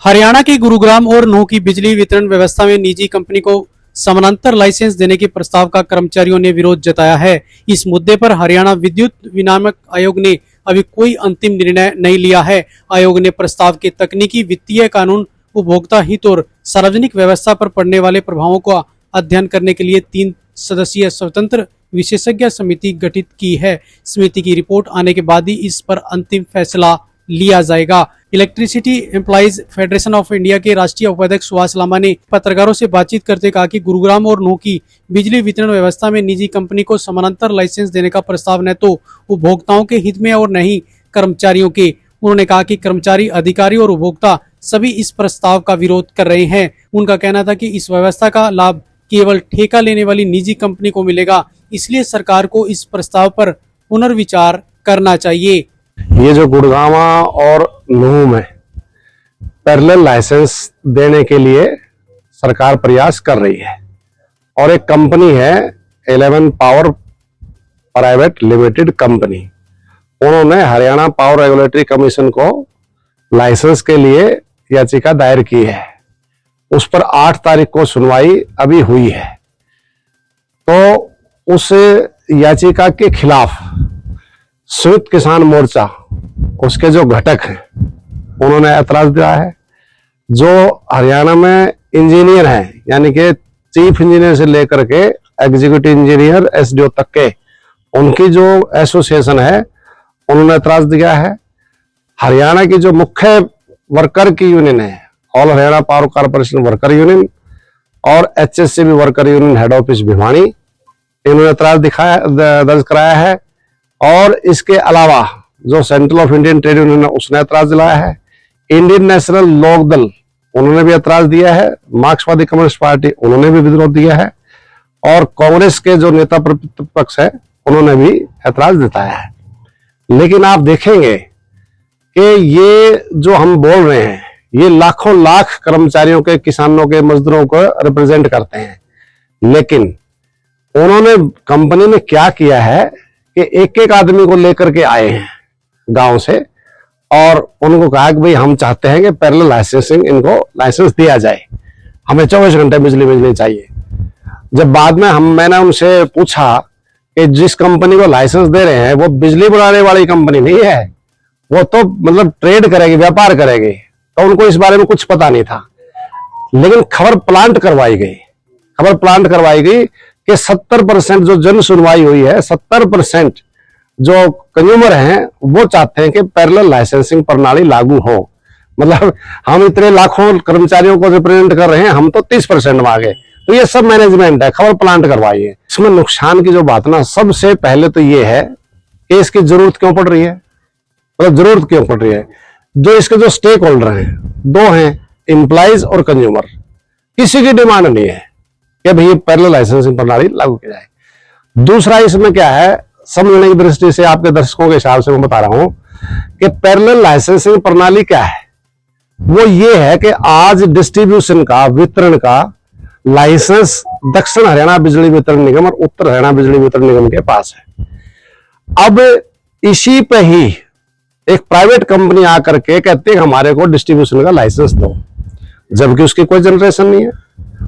हरियाणा के गुरुग्राम और नूंह की बिजली वितरण व्यवस्था में निजी कंपनी को समानांतर लाइसेंस देने के प्रस्ताव का कर्मचारियों ने विरोध जताया है। इस मुद्दे पर हरियाणा विद्युत विनियामक आयोग ने अभी कोई अंतिम निर्णय नहीं लिया है। आयोग ने प्रस्ताव के तकनीकी, वित्तीय, कानून, उपभोक्ता हित और सार्वजनिक व्यवस्था पर पड़ने वाले प्रभावों का अध्ययन करने के लिए 3 सदस्यीय स्वतंत्र विशेषज्ञ समिति गठित की है। समिति की रिपोर्ट आने के बाद ही इस पर अंतिम फैसला लिया जाएगा। Electricity employees federation of India के राष्ट्रीय उपाध्यक्ष सुभाष लांबा ने पत्रकारों से बातचीत करते कहा कि गुरुग्राम और नूंह की बिजली वितरण व्यवस्था में निजी कंपनी को समानांतर लाइसेंस देने का प्रस्ताव न तो उपभोक्ताओं के हित में और न ही कर्मचारियों के। उन्होंने कहा कि कर्मचारी, अधिकारी और उपभोक्ता सभी इस प्रस्ताव का विरोध कर रहे हैं। उनका कहना था कि इस व्यवस्था का लाभ केवल ठेका लेने वाली निजी कंपनी को मिलेगा, इसलिए सरकार को इस प्रस्ताव पर पुनर्विचार करना चाहिए। ये जो गुड़गांव और नूंह में पैरेलल लाइसेंस देने के लिए सरकार प्रयास कर रही है और एक कंपनी है 11 पावर प्राइवेट लिमिटेड कंपनी, उन्होंने हरियाणा पावर रेगुलेटरी कमीशन को लाइसेंस के लिए याचिका दायर की है। उस पर 8 तारीख को सुनवाई अभी हुई है। तो उस याचिका के खिलाफ संयुक्त किसान मोर्चा, उसके जो घटक हैं, उन्होंने ऐतराज दिया है। जो हरियाणा में इंजीनियर हैं, यानी कि चीफ इंजीनियर से लेकर के एग्जीक्यूटिव इंजीनियर एसडीओ तक के, उनकी जो एसोसिएशन है, उन्होंने ऐतराज दिया है। हरियाणा की जो मुख्य वर्कर की यूनियन है, all Haryana power corporation worker union और HSCB worker union head office Bhiwani, इन्होंने ऐतराज दर्ज कराया है। और इसके अलावा जो central of Indian trade union है, उसने ऐतराज दिलाया है। इंडियन नेशनल लोक दल, उन्होंने भी ऐतराज दिया है। मार्क्सवादी कम्युनिस्ट पार्टी, उन्होंने भी विरोध दिया है। और कांग्रेस के जो नेता प्रतिपक्ष है, उन्होंने भी ऐतराज जताया है। लेकिन आप देखेंगे कि ये जो हम बोल रहे हैं, ये लाखों लाख कर्मचारियों के, किसानों के, मजदूरों को रिप्रेजेंट करते हैं। लेकिन उन्होंने, कंपनी ने क्या किया है कि एक एक आदमी को लेकर के आए हैं गांव से और उनको कहा कि भाई हम चाहते हैं कि पैरेलल लाइसेंसिंग, इनको लाइसेंस दिया जाए, हमें 24 घंटे बिजली चाहिए। जब बाद में मैंने उनसे पूछा कि जिस कंपनी को लाइसेंस दे रहे हैं वो बिजली बनाने वाली कंपनी नहीं है, वो तो मतलब ट्रेड करेगी, व्यापार करेगी, तो उनको इस बारे में कुछ पता नहीं था। लेकिन खबर प्लांट करवाई गई कि 70% जो जन सुनवाई हुई है, 70% जो कंज्यूमर हैं, वो चाहते हैं कि पैरेलल लाइसेंसिंग प्रणाली लागू हो। मतलब हम इतने लाखों कर्मचारियों को रिप्रेजेंट कर रहे हैं, हम तो 30% मांगे। तो ये सब मैनेजमेंट है, खबर प्लांट करवाई है। इसमें नुकसान की जो बात ना, सबसे पहले तो ये है कि इसकी जरूरत क्यों पड़ रही है। मतलब जरूरत क्यों पड़ रही है? जो इसके जो स्टेक होल्डर हैं, 2 हैं, एम्प्लॉइज और कंज्यूमर। किसी की डिमांड नहीं है कि भाई पैरेलल लाइसेंसिंग प्रणाली लागू की जाए। दूसरा, इसमें क्या है, समझने की दृष्टि से आपके दर्शकों के हिसाब से मैं बता रहा हूं कि पैरेलल लाइसेंसिंग प्रणाली क्या है। वो ये है कि आज डिस्ट्रीब्यूशन का, वितरण का लाइसेंस दक्षिण हरियाणा बिजली वितरण निगम और उत्तर हरियाणा बिजली वितरण निगम के पास है। अब इसी पे ही एक प्राइवेट कंपनी आकर के कहती है हमारे को डिस्ट्रीब्यूशन का लाइसेंस दो, जबकि उसकी कोई जनरेशन नहीं है,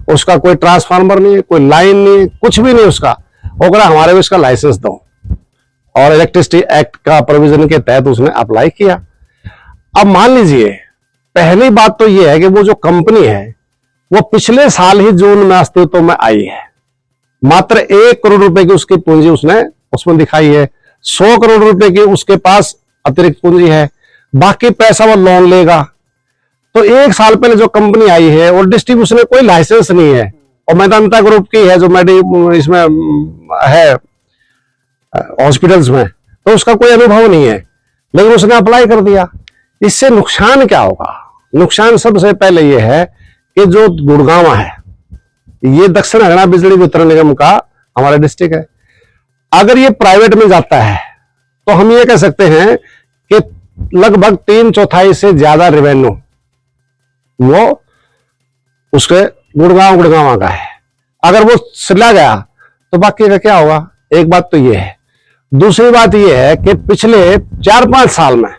उसका कोई ट्रांसफार्मर नहीं है, कोई लाइन नहीं है, कुछ भी नहीं उसका। वो हमारे को इसका लाइसेंस दो, और इलेक्ट्रिसिटी एक्ट का प्रोविजन के तहत उसने अप्लाई किया। अब मान लीजिए, पहली बात तो यह है कि वो जो कंपनी है वो पिछले साल ही जून में अस्तित्व में आई है। मात्र 1 करोड़ रुपए की उसकी पूंजी उसने उसमें दिखाई है। 100 करोड़ रुपए की उसके पास अतिरिक्त पूंजी है, बाकी पैसा वो लोन लेगा। तो 1 साल पहले जो कंपनी आई है और डिस्ट्रीब्यूशन में कोई लाइसेंस नहीं है, और मेदांता ग्रुप की है जो इसमें है हॉस्पिटल्स में, तो उसका कोई अनुभव नहीं है, लेकिन उसने अप्लाई कर दिया। इससे नुकसान क्या होगा? नुकसान सबसे पहले यह है कि जो गुड़गांव है, ये दक्षिण हरियाणा बिजली वितरण निगम का हमारा डिस्ट्रिक्ट है। अगर ये प्राइवेट में जाता है तो हम ये कह सकते हैं कि लगभग 3/4 से ज्यादा रेवेन्यू वो उसके गुड़गांव का है। अगर वो चला गया तो बाकी का क्या होगा? एक बात तो ये है। दूसरी बात यह है कि पिछले 4-5 साल में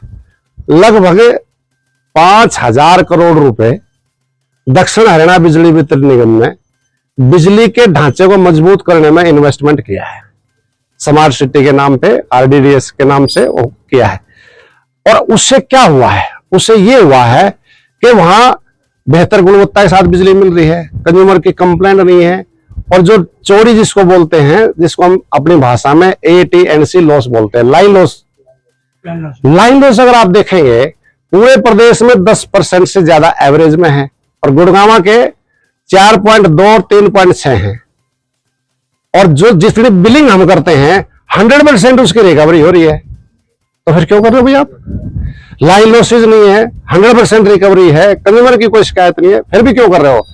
लगभग 5,000 करोड़ रुपए दक्षिण हरियाणा बिजली वितरण निगम ने बिजली के ढांचे को मजबूत करने में इन्वेस्टमेंट किया है। स्मार्ट सिटी के नाम पे, आरडीडीएस के नाम से वो किया है। और उससे क्या हुआ है? उससे ये हुआ है कि वहां बेहतर गुणवत्ता के साथ बिजली मिल रही है, कंज्यूमर की कंप्लेंट नहीं है, और जो चोरी जिसको बोलते हैं, जिसको हम अपनी भाषा में AT&C लॉस बोलते हैं, लाइन लॉस अगर आप देखेंगे पूरे प्रदेश में 10% से ज्यादा एवरेज में है, और गुड़गांव के 4.2 और 3.6 हैं। और जो जितनी बिलिंग हम करते हैं 100% उसकी रिकवरी हो रही है। तो फिर क्यों कर रहे हो भाई आप? लाइन लॉसेज नहीं है, 100% रिकवरी है, कंज्यूमर की कोई शिकायत नहीं है, फिर भी क्यों कर रहे हो?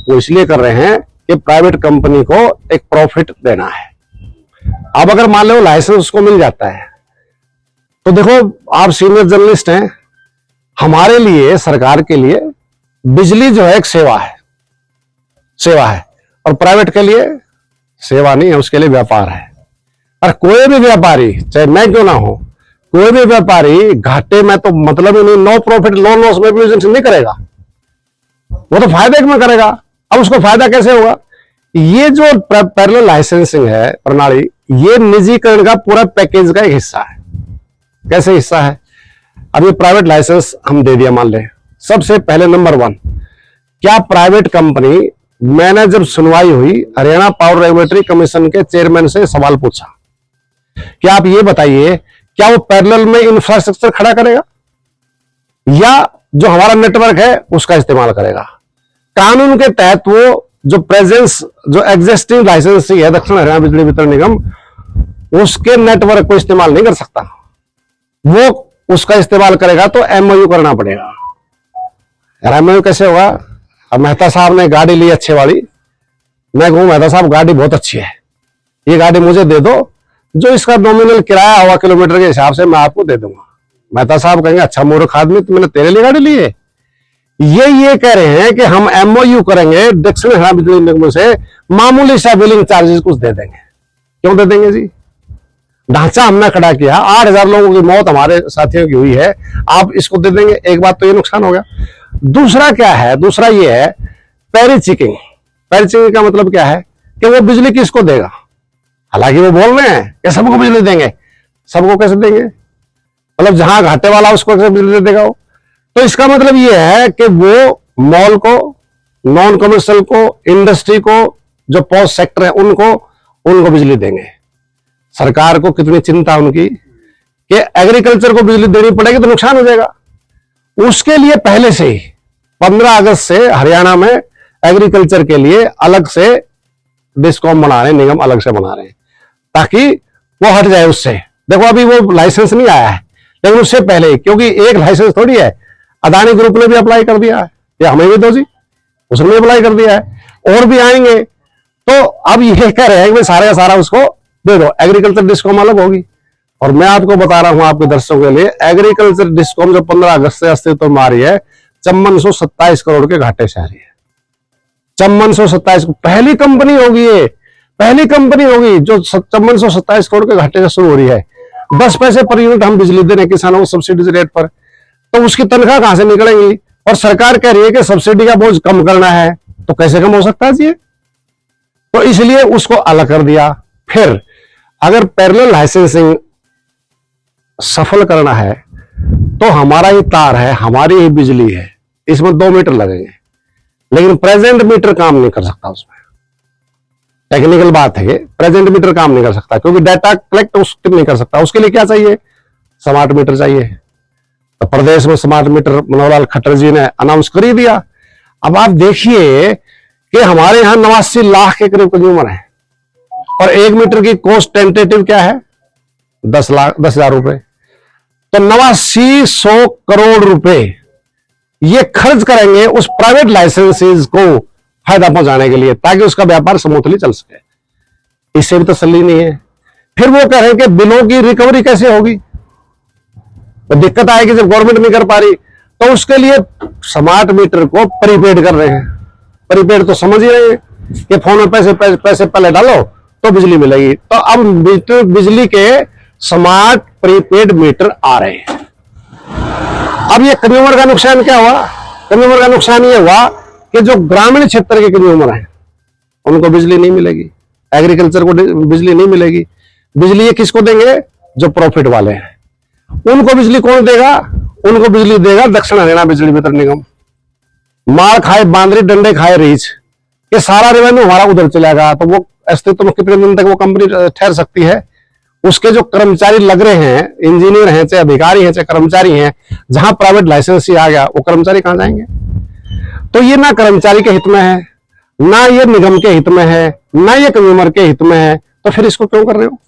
वो इसलिए कर रहे हैं कि प्राइवेट कंपनी को एक प्रॉफिट देना है। अब अगर मान लो लाइसेंस उसको मिल जाता है, तो देखो आप सीनियर जर्नलिस्ट हैं, हमारे लिए, सरकार के लिए बिजली जो है एक सेवा है, और प्राइवेट के लिए सेवा नहीं है, उसके लिए व्यापार है। और कोई भी व्यापारी, चाहे मैं क्यों ना हो, कोई भी व्यापारी घाटे में तो मतलब ही नहीं, नो प्रॉफिट लो लॉस में बिजनेस नहीं करेगा, वो तो फायदे में करेगा। अब उसको फायदा कैसे होगा? ये जो पैरेलल लाइसेंसिंग है प्रणाली, ये निजीकरण का पूरा पैकेज का एक हिस्सा है। कैसे हिस्सा है? अब ये प्राइवेट लाइसेंस हम दे दिया, मान ले, सबसे पहले नंबर 1, क्या प्राइवेट कंपनी, मैंने जब सुनवाई हुई हरियाणा पावर रेगुलेटरी कमीशन के चेयरमैन से सवाल पूछा कि आप ये बताइए, क्या वो पैरेलल में इंफ्रास्ट्रक्चर खड़ा करेगा या जो हमारा नेटवर्क है उसका इस्तेमाल करेगा? कानून के तहत वो जो प्रेजेंस, जो एग्जिस्टिंग लाइसेंसी है दक्षिण हरियाणा बिजली वितरण निगम, उसके नेटवर्क को इस्तेमाल नहीं कर सकता। वो उसका इस्तेमाल करेगा तो MOU करना पड़ेगा। MOU कैसे होगा? अब मेहता साहब ने गाड़ी ली अच्छे वाली, मैं कहूं मेहता साहब गाड़ी बहुत अच्छी है, ये गाड़ी मुझे दे दो, जो इसका नॉमिनल किराया होगा किलोमीटर के हिसाब से मैं आपको दे दूंगा। मेहता साहब कहेंगे अच्छा मूर्ख आदमी, तो मैंने तेरे लिए गाड़ी ली है। ये कह रहे हैं कि हम MOU करेंगे दक्षिण हरियाणा बिजली निगम से, मामूली सा बिलिंग चार्जेस कुछ दे देंगे। क्यों दे देंगे जी? ढांचा हमने खड़ा किया, 8,000 लोगों की मौत हमारे साथियों की हुई है, आप इसको दे देंगे। एक बात तो ये नुकसान हो गया। दूसरा क्या है? दूसरा ये है पैरी चेकिंग। पैरी चेकिंग का मतलब क्या है कि वो बिजली किसको देगा? हालांकि वो बोल रहे हैं कि सबको बिजली देंगे, सबको कैसे देंगे? मतलब जहां घाटे वाला उसको कैसे बिजली दे देगा वो? तो इसका मतलब ये है कि वो मॉल को, नॉन कमर्शियल को, इंडस्ट्री को, जो पॉस्ट सेक्टर है उनको बिजली देंगे। सरकार को कितनी चिंता उनकी कि एग्रीकल्चर को बिजली देनी पड़ेगी तो नुकसान हो जाएगा। उसके लिए पहले से ही 15 अगस्त से हरियाणा में एग्रीकल्चर के लिए अलग से डिस्कॉम बना रहे हैं, निगम अलग से बना रहे हैं, ताकि वो हट जाए उससे। देखो अभी वो लाइसेंस नहीं आया है, लेकिन उससे पहले, क्योंकि एक लाइसेंस थोड़ी है, अदानी ग्रुप ने भी अप्लाई कर दिया है, या हमें भी दो जी, उसने भी अप्लाई कर दिया है, और भी आएंगे। तो अब ये कह रहे हैं कि सारे का सारा उसको दे दो, एग्रीकल्चर डिस्कॉम अलग होगी। और मैं आपको बता रहा हूं आपके दर्शकों के लिए, एग्रीकल्चर डिस्कॉम जो 15 अगस्त से अस्तित्व में आ रही है, 5427 करोड़ के घाटे से आ रही है। 5427 पहली कंपनी होगी, ये पहली कंपनी होगी जो 5427 करोड़ के घाटे से शुरू हो रही है। 10 पैसे पर यूनिट हम बिजली दे रहे हैं किसानों को सब्सिडी रेट पर, तो उसकी तनख्वाह कहां से निकलेंगी? और सरकार कह रही है कि सब्सिडी का बोझ कम करना है, तो कैसे कम हो सकता है जी? तो इसलिए उसको अलग कर दिया। फिर अगर पैरेलल लाइसेंसिंग सफल करना है तो हमारा ही तार है, हमारी ही बिजली है, इसमें 2 मीटर लगेंगे, लेकिन प्रेजेंट मीटर काम नहीं कर सकता। उसमें टेक्निकल बात है, प्रेजेंट मीटर काम नहीं कर सकता, क्योंकि डाटा कलेक्ट नहीं कर सकता। उसके लिए क्या चाहिए? स्मार्ट मीटर चाहिए। तो प्रदेश में स्मार्ट मीटर मनोहर लाल खट्टर जी ने अनाउंस कर ही दिया। अब आप देखिए कि हमारे यहां 89 लाख के करीब कंज्यूमर हैं, और 1 मीटर की कॉस्ट टेंटेटिव क्या है? 10,000 रुपए। तो 8900 करोड़ रुपए ये खर्च करेंगे उस प्राइवेट लाइसेंसेस को फायदा पहुंचाने के लिए, ताकि उसका व्यापार स्मूथली चल सके। इससे भी तसल्ली नहीं है। फिर वो कह रहे हैं कि बिलों की रिकवरी कैसे होगी? तो दिक्कत आएगी जब गवर्नमेंट नहीं कर पा रही, तो उसके लिए स्मार्ट मीटर को प्रीपेड कर रहे हैं। प्रीपेड तो समझ ही रहे हैं कि फोन में पैसे पहले डालो तो बिजली मिलेगी। तो अब बिजली के स्मार्ट प्रीपेड मीटर आ रहे हैं। अब ये कंज्यूमर का नुकसान क्या हुआ? कंज्यूमर का नुकसान ये हुआ कि जो ग्रामीण क्षेत्र के कंज्यूमर हैं उनको बिजली नहीं मिलेगी, एग्रीकल्चर को बिजली नहीं मिलेगी। बिजली ये किसको देंगे? जो प्रॉफिट वाले हैं उनको बिजली कौन देगा? उनको बिजली देगा दक्षिण हरियाणा बिजली वितरण निगम। मार खाए बांदरी, डंडे खाए रीछ, ये सारा रेवेन्यू हमारा उधर चलेगा। तो वो अस्तित्व में कितने दिन तक वो कंपनी ठहर सकती है? उसके जो कर्मचारी लग रहे हैं, इंजीनियर हैं चाहे अधिकारी हैं चाहे कर्मचारी हैं, जहां प्राइवेट लाइसेंस ही आ गया वो कर्मचारी कहां जाएंगे? तो ये ना कर्मचारी के हित में है, ना ये निगम के हित में है, ना ये कंज्यूमर के हित में है। तो फिर इसको क्यों कर रहे हो?